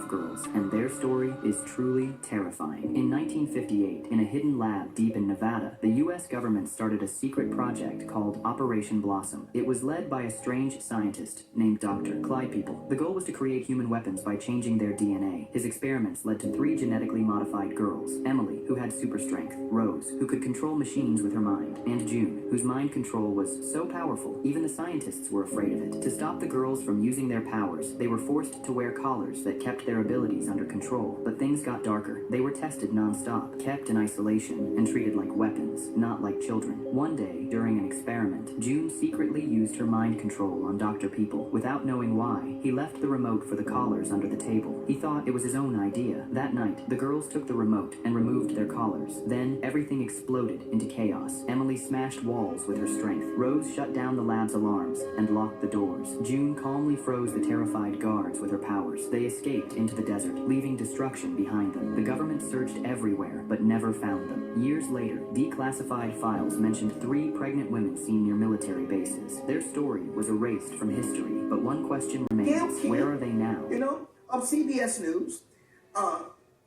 tough girls, and their story is truly terrifying. In 1958, in a hidden lab deep in Nevada, the US government started a secret project called Operation Blossom. It was led by a strange scientist named Dr. Clyde People. The goal was to create human weapons by changing their DNA. His experiments led to 3 genetically modified girls: Emily, who had super strength; Rose, who could control machines with her mind; and June, whose mind control was so powerful, even the scientists were afraid of it. To stop the girls from using their powers, they were forced to wear collars that kept their abilities under control. But things got darker. They were tested non-stop, kept in isolation, and treated like weapons, not like children. One day, during an experiment, June secretly used her mind control on Dr. People. Without knowing why, he left the remote for the collars under the table. He thought it was his own idea. That night, the girls took the remote and removed their collars. Then, everything exploded into chaos. Emily smashed walls with her strength. Rose shut down the lab's alarms and locked the doors. June calmly froze the terrified guards with her powers. They escaped into the desert, leaving destruction behind them. The government searched everywhere, but never found them. Years later, declassified files mentioned 3 pregnant women seen near military bases. Their story was erased from history, but one question remains: where are they now? You know, of CBS News,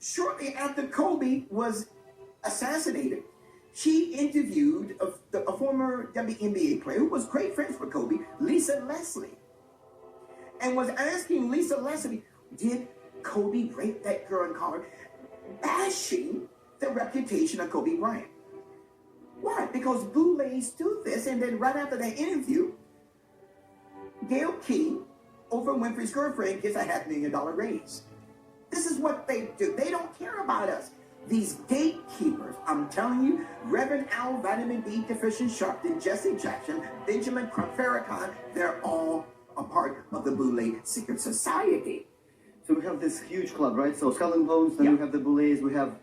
shortly after Kobe was assassinated, she interviewed a former WNBA player who was great friends with Kobe, Lisa Leslie, and was asking Lisa Leslie, did Kobe rape that girl in college? Bashing the reputation of Kobe Bryant. Why? Because boulets do this, and then right after that interview, Gayle King, Oprah Winfrey's girlfriend, gets a $500,000 raise. This is what they do. They don't care about us. These gatekeepers, I'm telling you, Reverend Al, Vitamin D Deficient Sharpton, Jesse Jackson, Benjamin Farrakhan, they're all a part of the Boule secret society. So we have this huge club, right? So Skull and Bones, then we have the Boulets, we have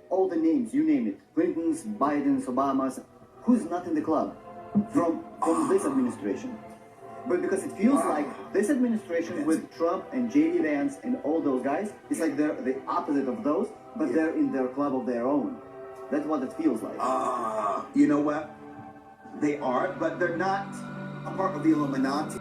all the names, you name it. Clintons, Bidens, Obamas. Who's not in the club from this administration? But because it feels like this administration with Trump and J.D. Vance and all those guys, it's like they're the opposite of those, but they're in their club of their own. That's what it feels like. You know what? They are, but they're not a part of the Illuminati.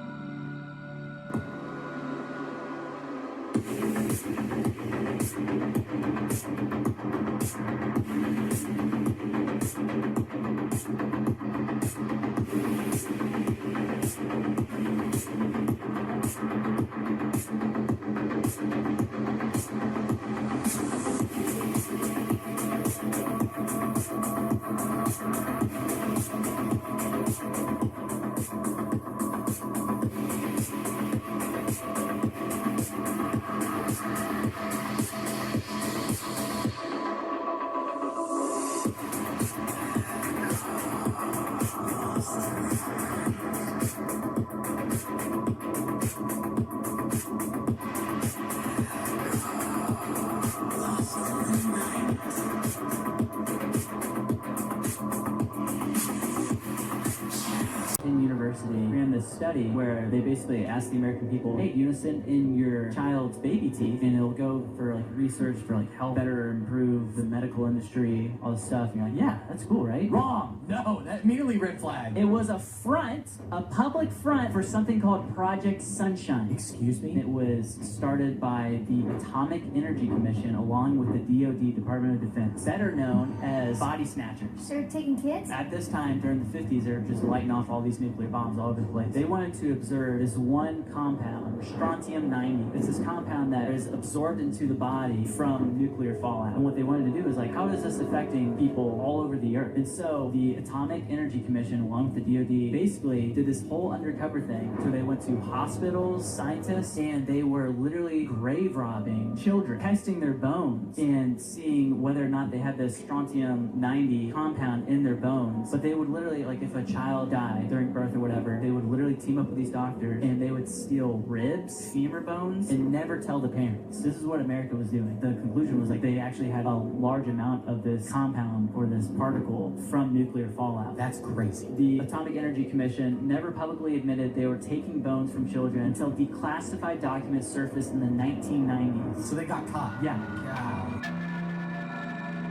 Ran this study where they basically asked the American people, hey, unison in your child's baby teeth, and it'll go for like research for like help better improve the medical industry, all this stuff. And you're like, yeah, that's cool, right? Wrong. No, that immediately red flag. It was a front, a public front for something called Project Sunshine. Excuse me? It was started by the Atomic Energy Commission along with the DoD, Department of Defense, better known as body snatchers. They're taking kids? At this time, during the 50s, they were just lighting off all these nuclear bombs all over the place. They wanted to observe this one compound, strontium-90. It's this compound that is absorbed into the body from nuclear fallout. And what they wanted to do is like, how is this affecting people all over the earth? And so the Atomic Energy Commission, along with the DoD, basically did this whole undercover thing. So they went to hospitals, scientists, and they were literally grave robbing children, testing their bones and seeing whether or not they had this strontium-90 compound in their bones. But they would literally, like if a child died during birth or whatever, they would literally team up with these doctors and they would steal ribs, femur bones, and never tell the parents. This is what America was doing. The conclusion was like they actually had a large amount of this compound or this particle from nuclear fallout. That's crazy. The Atomic Energy Commission never publicly admitted they were taking bones from children until declassified documents surfaced in the 1990s. So they got caught. Yeah.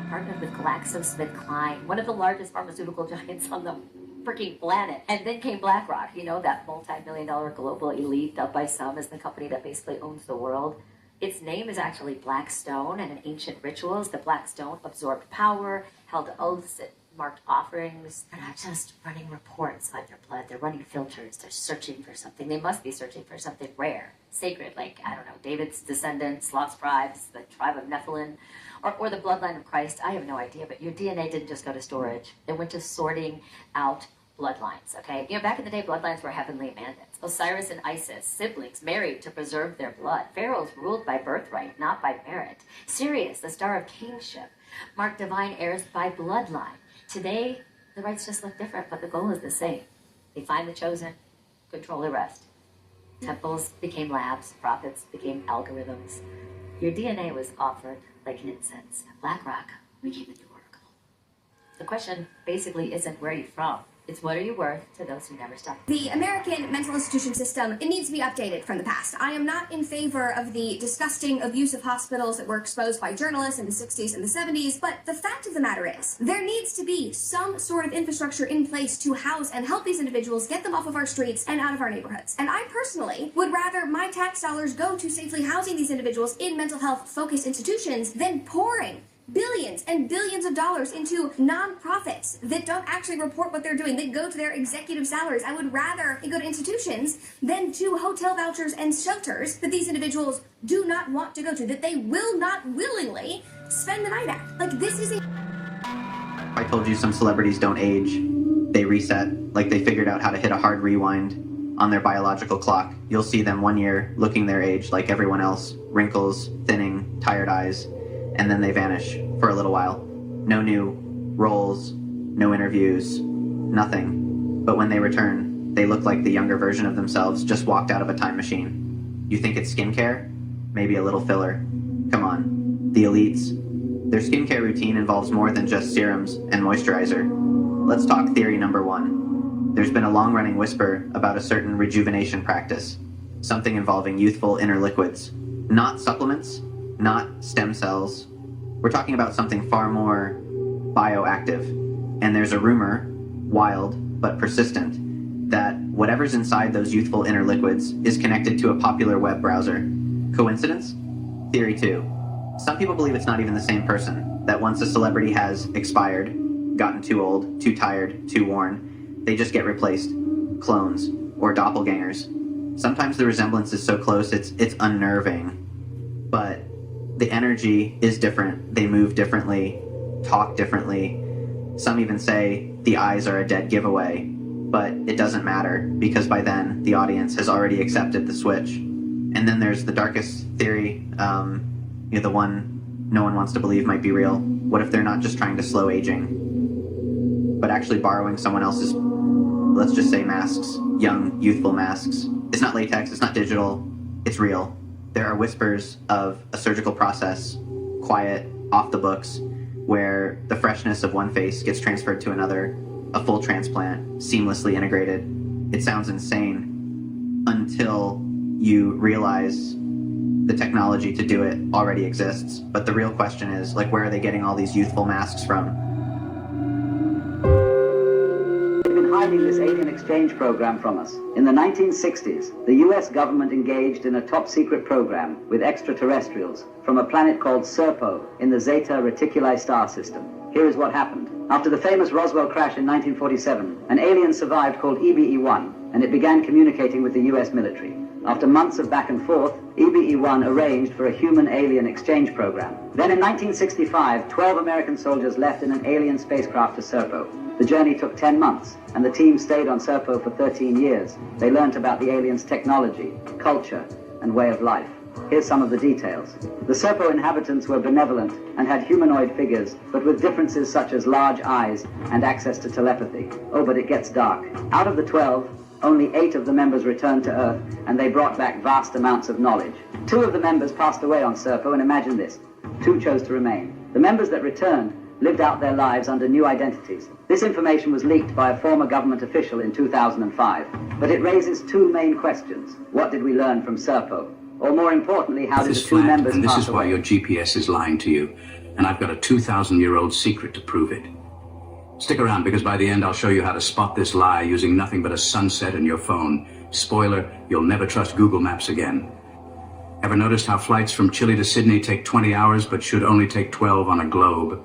Partnered with GlaxoSmithKline, one of the largest pharmaceutical giants on the freaking planet. And then came BlackRock, you know, that multi-million-dollar global elite, dubbed by some as the company that basically owns the world. Its name is actually black stone, and in ancient rituals, the black stone absorbed power, held oaths, it marked offerings. They're not just running reports on your blood, they're running filters, they're searching for something. They must be searching for something rare, sacred, like, I don't know, David's descendants, Lot's tribes, the tribe of Nephilim, or the bloodline of Christ. I have no idea, but your DNA didn't just go to storage. It went to sorting out bloodlines, okay? You know, back in the day, bloodlines were heavenly mandates. Osiris and Isis, siblings married to preserve their blood. Pharaohs ruled by birthright, not by merit. Sirius, the star of kingship, marked divine heirs by bloodline. Today, the rites just look different, but the goal is the same. They find the chosen, control the rest. Temples became labs, prophets became algorithms. Your DNA was offered like incense. Black rock became the new oracle. The question basically isn't where are you from? It's what are you worth to those who never stop. The American mental institution system, it needs to be updated from the past. I am not in favor of the disgusting abuse of hospitals that were exposed by journalists in the 60s and the 70s, but the fact of the matter is, there needs to be some sort of infrastructure in place to house and help these individuals, get them off of our streets and out of our neighborhoods. And I personally would rather my tax dollars go to safely housing these individuals in mental health focused institutions than pouring billions and billions of dollars into nonprofits that don't actually report what they're doing. They go to their executive salaries. I would rather it go to institutions than to hotel vouchers and shelters that these individuals do not want to go to, that they will not willingly spend the night at. Like, this is a... I told you some celebrities don't age. They reset. Like, they figured out how to hit a hard rewind on their biological clock. You'll see them 1 year looking their age like everyone else. Wrinkles, thinning, tired eyes. And then they vanish for a little while. No new roles, no interviews, nothing. But when they return, they look like the younger version of themselves just walked out of a time machine. You think it's skincare? Maybe a little filler. Come on, the elites. Their skincare routine involves more than just serums and moisturizer. Let's talk theory number one. There's been a long-running whisper about a certain rejuvenation practice, something involving youthful inner liquids. Not supplements, not stem cells. We're talking about something far more bioactive. And there's a rumor, wild but persistent, that whatever's inside those youthful inner liquids is connected to a popular web browser. Coincidence? Theory 2. Some people believe it's not even the same person, that once a celebrity has expired, gotten too old, too tired, too worn, they just get replaced. Clones or doppelgangers. Sometimes the resemblance is so close it's unnerving. But the energy is different. They move differently, talk differently. Some even say the eyes are a dead giveaway, but it doesn't matter because by then the audience has already accepted the switch. And then there's the darkest theory, the one no one wants to believe might be real. What if they're not just trying to slow aging, but actually borrowing someone else's, let's just say masks, young, youthful masks. It's not latex, it's not digital, it's real. There are whispers of a surgical process, quiet, off the books, where the freshness of one face gets transferred to another, a full transplant, seamlessly integrated. It sounds insane until you realize the technology to do it already exists. But the real question is, like, where are they getting all these youthful masks from? Hiding this alien exchange program from us. In the 1960s, the US government engaged in a top-secret program with extraterrestrials from a planet called Serpo in the Zeta Reticuli star system. Here is what happened. After the famous Roswell crash in 1947, an alien survived called EBE-1, and it began communicating with the US military. After months of back and forth, EBE-1 arranged for a human-alien exchange program. Then in 1965, 12 American soldiers left in an alien spacecraft to Serpo. The journey took 10 months, and the team stayed on Serpo for 13 years. They learnt about the aliens' technology, culture, and way of life. Here's some of the details. The Serpo inhabitants were benevolent and had humanoid figures, but with differences such as large eyes and access to telepathy. Oh, but it gets dark. Out of the 12, only 8 of the members returned to Earth, and they brought back vast amounts of knowledge. 2 of the members passed away on Serpo, and imagine this, 2 chose to remain. The members that returned lived out their lives under new identities. This information was leaked by a former government official in 2005, but it raises 2 main questions. What did we learn from Serpo? Or more importantly, how did the 2 members pass away? This is why your GPS is lying to you, and I've got a 2,000-year-old secret to prove it. Stick around, because by the end I'll show you how to spot this lie using nothing but a sunset and your phone. Spoiler, you'll never trust Google Maps again. Ever noticed how flights from Chile to Sydney take 20 hours but should only take 12 on a globe?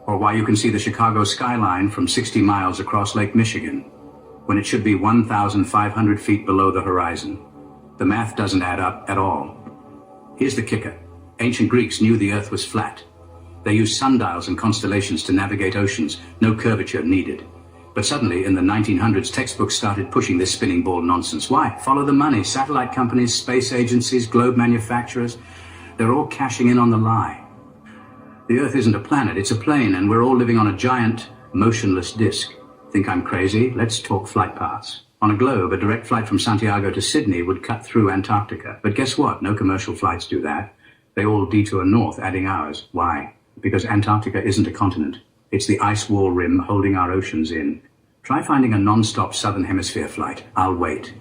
Or why you can see the Chicago skyline from 60 miles across Lake Michigan, when it should be 1,500 feet below the horizon? The math doesn't add up at all. Here's the kicker. Ancient Greeks knew the Earth was flat. They used sundials and constellations to navigate oceans, no curvature needed. But suddenly, in the 1900s, textbooks started pushing this spinning ball nonsense. Why? Follow the money. Satellite companies, space agencies, globe manufacturers, they're all cashing in on the lie. The Earth isn't a planet, it's a plane, and we're all living on a giant, motionless disk. Think I'm crazy? Let's talk flight paths. On a globe, a direct flight from Santiago to Sydney would cut through Antarctica. But guess what? No commercial flights do that. They all detour north, adding hours. Why? Because Antarctica isn't a continent. It's the ice wall rim holding our oceans in. Try finding a non-stop southern hemisphere flight. I'll wait.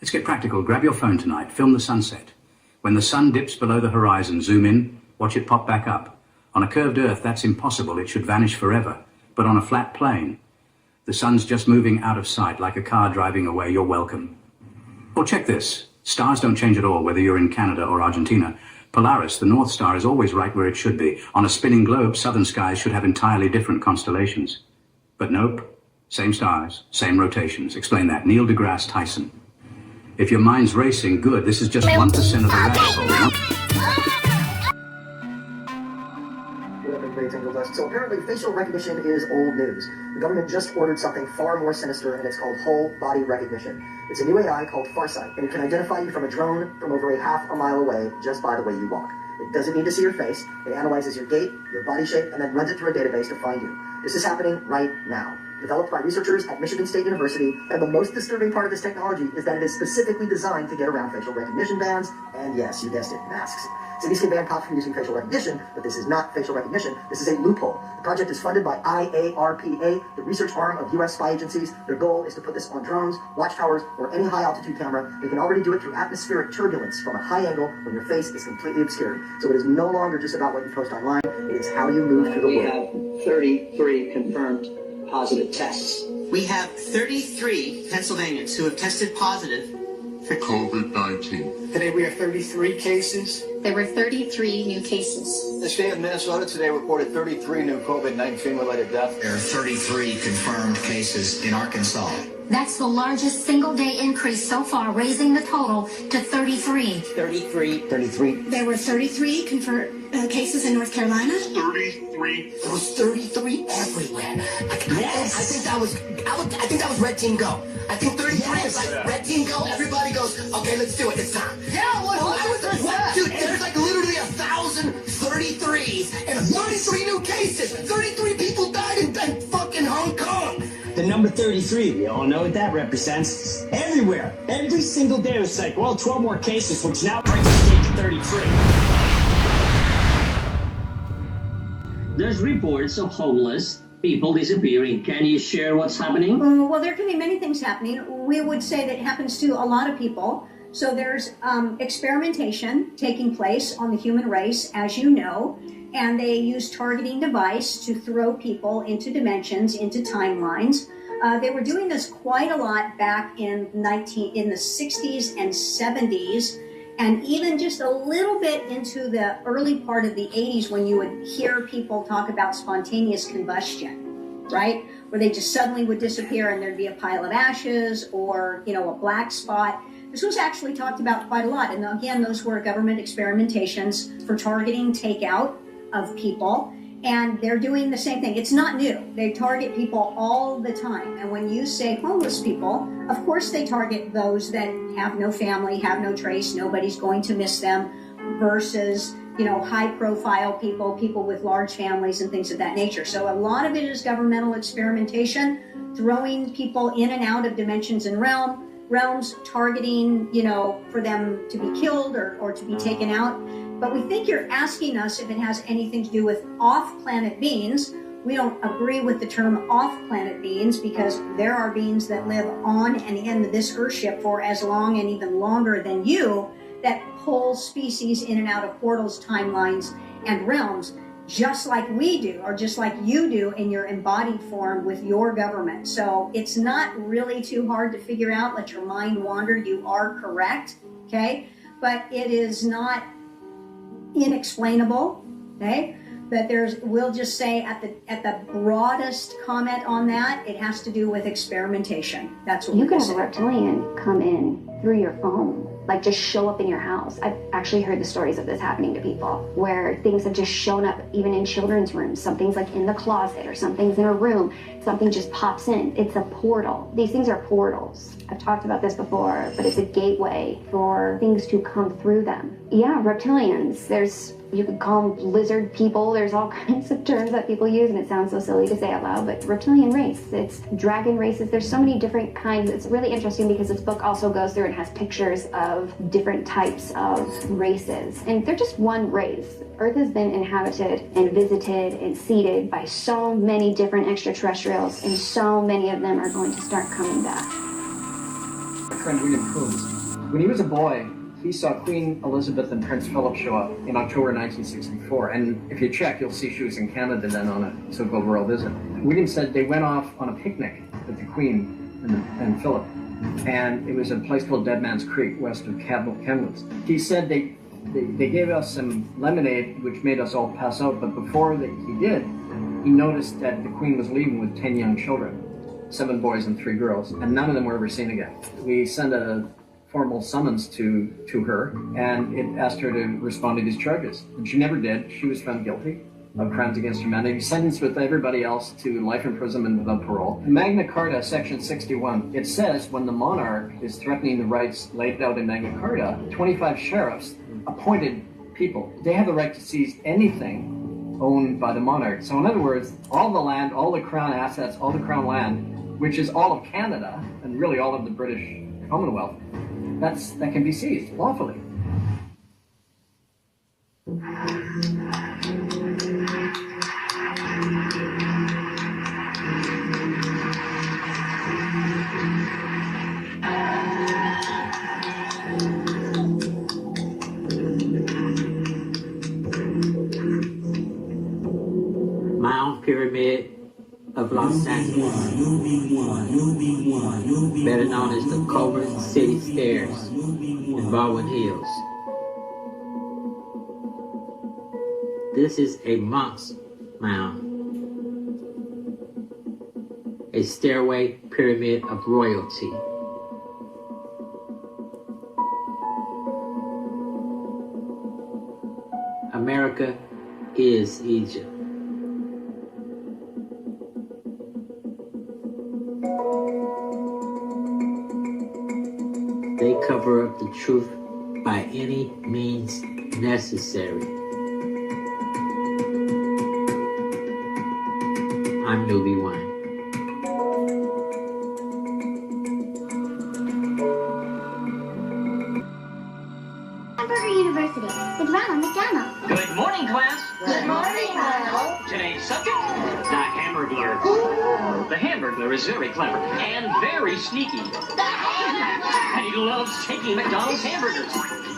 Let's get practical. Grab your phone tonight. Film the sunset. When the sun dips below the horizon, zoom in, watch it pop back up. On a curved Earth, that's impossible. It should vanish forever. But on a flat plane, the sun's just moving out of sight like a car driving away. You're welcome. Or check this. Stars don't change at all, whether you're in Canada or Argentina. Polaris, the North Star, is always right where it should be. On a spinning globe, southern skies should have entirely different constellations. But nope. Same stars, same rotations. Explain that. Neil deGrasse Tyson. If your mind's racing, good. This is just 1% of the rabbit hole. So apparently facial recognition is old news. The government just ordered something far more sinister, and it's called whole body recognition. It's a new AI called Farsight, and it can identify you from a drone from over a half a mile away just by the way you walk. It doesn't need to see your face. It analyzes your gait, your body shape, and then runs it through a database to find you. This is happening right now. Developed by researchers at Michigan State University, and the most disturbing part of this technology is that it is specifically designed to get around facial recognition bans, and yes, you guessed it, masks. Cities can ban cops from using facial recognition, but this is not facial recognition. This is a loophole. The project is funded by IARPA, the research arm of U.S. spy agencies. Their goal is to put this on drones, watchtowers, or any high-altitude camera. They can already do it through atmospheric turbulence from a high angle when your face is completely obscured. So it is no longer just about what you post online. It is how you move through the world. We have 33 confirmed positive tests. We have 33 Pennsylvanians who have tested positive for COVID-19. Today we have 33 cases. There were 33 new cases. The state of Minnesota today reported 33 new COVID-19 related deaths. There are 33 confirmed cases in Arkansas. That's the largest single-day increase so far, raising the total to 33. 33. There were 33 confirmed cases in North Carolina. 33. There was 33 everywhere. Yes. I think that was Red Team Go. I think 33 is like Red Team Go. Everybody goes, okay, let's do it. It's time. Yeah, what? Dude, there's like literally 1,000 33s and 33 new cases. 33 people died in fucking Hong Kong. The number 33, we all know what that represents. Everywhere, every single day, it's like, well, 12 more cases, which now brings the state to 33. There's reports of homeless people disappearing. Can you share what's happening? Well, there can be many things happening. We would say that it happens to a lot of people. So there's experimentation taking place on the human race, as you know, and they use targeting device to throw people into dimensions, into timelines. They were doing this quite a lot back in the 60s and 70s, and even just a little bit into the early part of the 80s when you would hear people talk about spontaneous combustion, right? Where they just suddenly would disappear and there'd be a pile of ashes or, a black spot. This was actually talked about quite a lot. And again, those were government experimentations for targeting takeout of people. And they're doing the same thing. It's not new. They target people all the time. And when you say homeless people, of course they target those that have no family, have no trace, nobody's going to miss them, versus, high profile people with large families and things of that nature. So a lot of it is governmental experimentation, throwing people in and out of dimensions and realms, targeting, for them to be killed or to be taken out. But we think you're asking us if it has anything to do with off-planet beings. We don't agree with the term off-planet beings because there are beings that live on and in this Earthship for as long and even longer than you that pull species in and out of portals, timelines, and realms, just like we do, or just like you do in your embodied form with your government. So it's not really too hard to figure out. Let your mind wander. You are correct, okay? but it is not inexplainable, okay? But we'll just say at the broadest comment on that, it has to do with experimentation. That's what you we could say. have a reptilian come in through your phone, like just show up in your house. I've actually heard the stories of this happening to people, where things have just shown up even in children's rooms. Something's like in the closet or something's in a room. Something just pops in. It's a portal. These things are portals. I've talked about this before, but it's a gateway for things to come through them. Yeah, reptilians. You could call them lizard people. There's all kinds of terms that people use, and it sounds so silly to say out loud, but reptilian race, it's dragon races. There's so many different kinds. It's really interesting because this book also goes through and has pictures of different types of races, and they're just one race. Earth has been inhabited and visited and seeded by so many different extraterrestrials, and so many of them are going to start coming back. My friend William Coombs, when he was a boy, he saw Queen Elizabeth and Prince Philip show up in October 1964, and if you check, you'll see she was in Canada then on a so-called royal visit. William said they went off on a picnic with the Queen and Philip, and it was a place called Dead Man's Creek, west of Kamloops. He said they gave us some lemonade, which made us all pass out, but before he did, he noticed that the Queen was leaving with 10 young children, 7 boys and 3 girls, and none of them were ever seen again. We sent a formal summons to her, and it asked her to respond to these charges. And she never did. She was found guilty of crimes against humanity, sentenced with everybody else to life imprisonment without parole. Magna Carta, section 61, it says when the monarch is threatening the rights laid out in Magna Carta, 25 sheriffs, appointed people, they have the right to seize anything owned by the monarch. So in other words, all the land, all the crown assets, all the crown land, which is all of Canada, and really all of the British Commonwealth, that can be seized lawfully. Mount Pyramid of Los Angeles, better known as the Culver City Stairs in Baldwin Hills. This is a monk's mound, a stairway pyramid of royalty. America is Egypt. They cover up the truth by any means necessary. I'm Newbie One. Hamburger University with Ronald McDonald. Good morning, class. Good morning, Ronald. Today's subject, the Hamburglar. The Hamburglar is very clever and very sneaky. And he loves taking McDonald's hamburgers.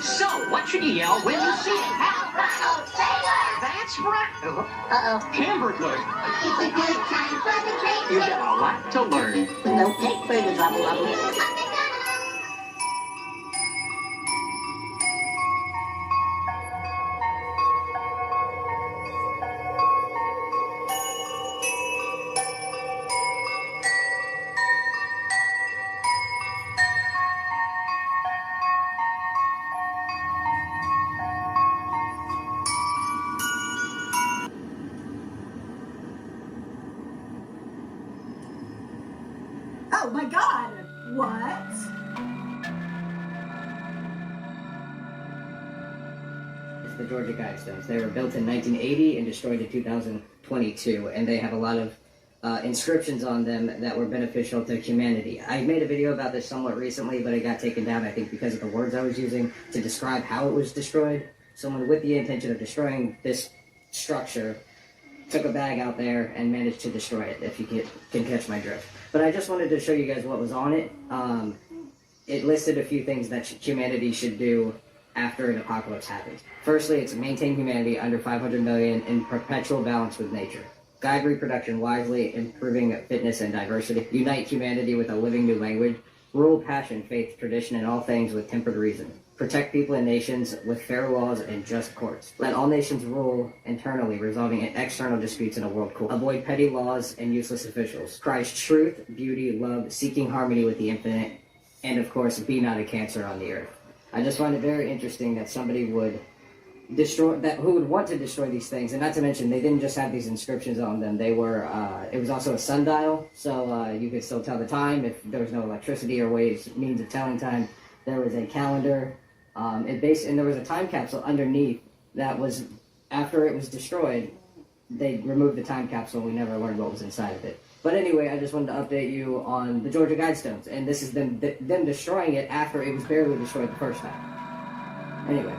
So, what should you yell when you see it? Help, Ronald, sailor! That's right. Uh-oh. Hamburglar. It's a good time for the great You've got a lot to learn. No cake for the trouble level. Oh my God! What? It's the Georgia Guidestones. They were built in 1980 and destroyed in 2022, and they have a lot of inscriptions on them that were beneficial to humanity. I made a video about this somewhat recently, but it got taken down, I think, because of the words I was using to describe how it was destroyed. Someone with the intention of destroying this structure took a bag out there and managed to destroy it, if you can catch my drift. But I just wanted to show you guys what was on it. It listed a few things that humanity should do after an apocalypse happens. Firstly, it's maintain humanity under 500 million in perpetual balance with nature. Guide reproduction wisely, improving fitness and diversity. Unite humanity with a living new language. Rule passion, faith, tradition, and all things with tempered reason. Protect people and nations with fair laws and just courts. Let all nations rule internally, resolving external disputes in a world court. Avoid petty laws and useless officials. Prize truth, beauty, love, seeking harmony with the infinite, and of course, be not a cancer on the earth. I just find it very interesting that somebody would who would want to destroy these things, and not to mention they didn't just have these inscriptions on them. They were it was also a sundial, so you could still tell the time if there was no electricity or means of telling time. There was a calendar, and there was a time capsule underneath that was, after it was destroyed, they removed the time capsule. We never learned what was inside of it. But anyway, I just wanted to update you on the Georgia Guidestones, and this is them destroying it after it was barely destroyed the first time. Anyway.